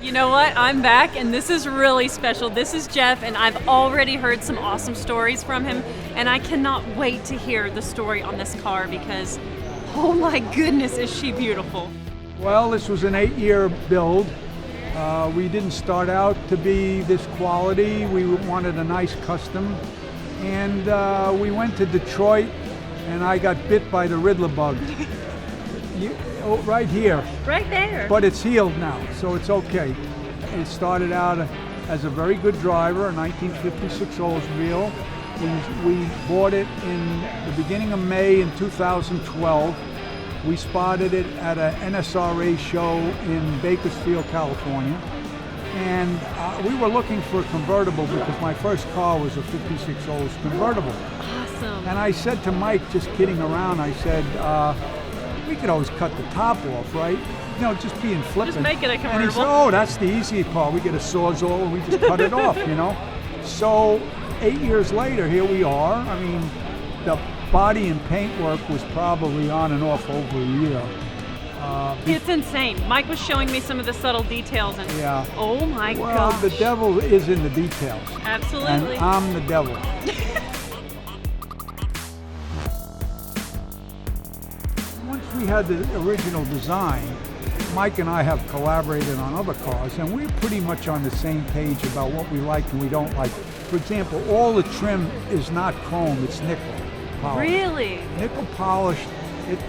You know what? I'm back, and this is really special. This is Jeff, and I've already heard some awesome stories from him, and I cannot wait to hear the story on this car because, oh my goodness, is she beautiful. Well, this was an 8-year build. We didn't start out to be this quality. We wanted a nice custom, and we went to Detroit, and I got bit by the Riddler bug. Right here. Right there. But it's healed now, so it's okay. It started out as a very good driver, a 1956 Oldsmobile. We bought it in the beginning of May in 2012. We spotted it at an NSRA show in Bakersfield, California. And we were looking for a convertible because my first car was a 56 Olds convertible. Awesome. And I said to Mike, just kidding around, I said, we could always cut the top off, right? You know, just being flippant. Just make it a convertible. And he said, oh, that's the easy part. We get a Sawzall and we just cut it off, you know? So 8 years later, here we are. I mean, the body and paint work was probably on and off over a year. It's insane. Mike was showing me some of the subtle details, and yeah. Oh my gosh. Well, the devil is in the details. Absolutely. And I'm the devil. We had the original design. Mike and I have collaborated on other cars, and we're pretty much on the same page about what we like and we don't like. For example, all the trim is not chrome, it's nickel polished. Really? Nickel polished,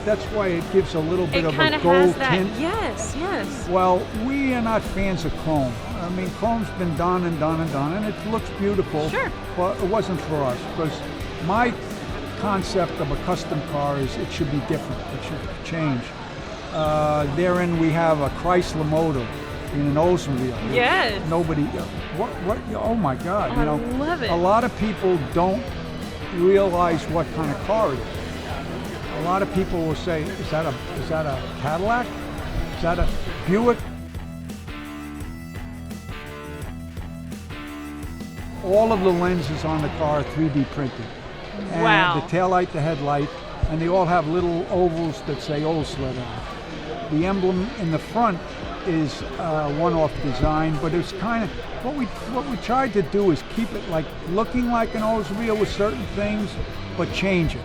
that's why it gives a little bit of a It kind of gold has that, tint. yes. Well, we are not fans of chrome. I mean, chrome's been done and done and done, and it looks beautiful. Sure. But it wasn't for us, because my concept of a custom car is it should be different, it should change. Therein we have a Chrysler motor in an Oldsmobile. Yes. Nobody, oh my God. I love it. A lot of people don't realize what kind of car it is. A lot of people will say, is that a Cadillac? Is that a Buick? All of the lenses on the car are 3D printed. And wow. The taillight, the headlight, and they all have little ovals that say Oldssled on it. The emblem in the front is one-off design, but it's kind of what we tried to do is keep it like looking like an Oldsmobile with certain things, but change it.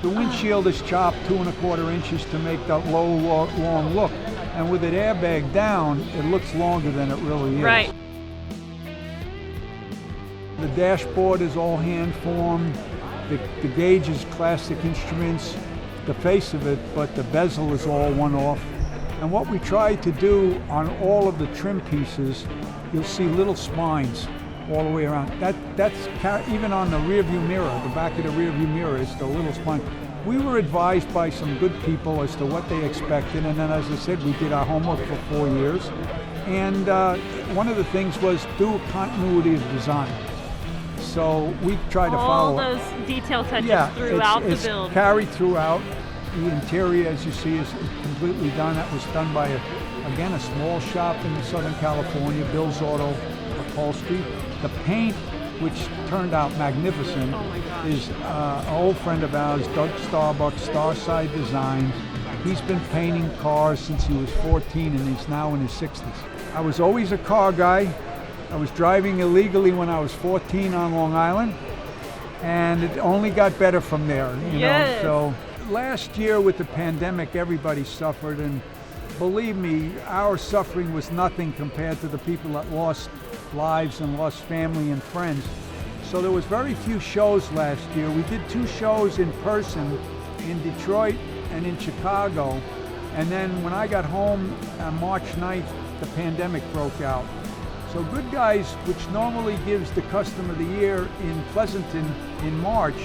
The windshield is chopped 2 1/4 inches to make that low, long look, and with it airbag down, it looks longer than it really is. Right. The dashboard is all hand-formed, the gauge is classic instruments, the face of it, but the bezel is all one-off. And what we tried to do on all of the trim pieces, you'll see little spines all the way around. That's even on the rear view mirror, the back of the rear view mirror is the little spine. We were advised by some good people as to what they expected, and then as I said, we did our homework for 4 years. And one of the things was do a continuity of design. So we try to follow all those detail touches throughout the build. It's carried throughout. The interior, as you see, is completely done. That was done by, again, a small shop in Southern California, Bill's Auto Upholstery. The paint, which turned out magnificent, is an old friend of ours, Doug Starbuck, Starside Designs. He's been painting cars since he was 14, and he's now in his 60s. I was always a car guy. I was driving illegally when I was 14 on Long Island, and it only got better from there, you know. So last year with the pandemic, everybody suffered, and believe me, our suffering was nothing compared to the people that lost lives and lost family and friends. So there was very few shows last year. We did 2 shows in person in Detroit and in Chicago, and then when I got home on March 9th, the pandemic broke out. So Goodguys, which normally gives the Custom of the Year in Pleasanton in March,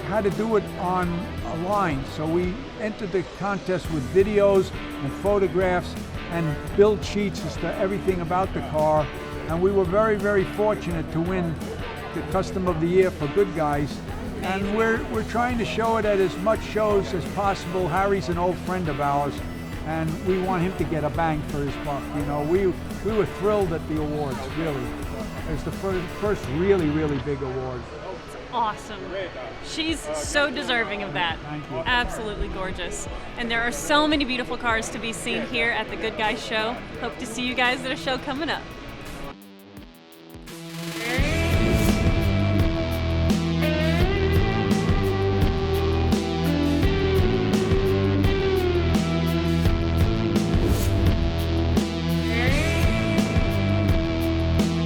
had to do it online. So we entered the contest with videos and photographs and build sheets as to everything about the car. And we were very, very fortunate to win the Custom of the Year for Goodguys. And we're trying to show it at as much shows as possible. Harry's an old friend of ours, and we want him to get a bang for his buck. You know, we were thrilled at the awards, really. It was the first really, really big award. awesome. She's so deserving of that. Thank you. Absolutely gorgeous. And there are so many beautiful cars to be seen here at the Good Guys show. Hope to see you guys at a show coming up.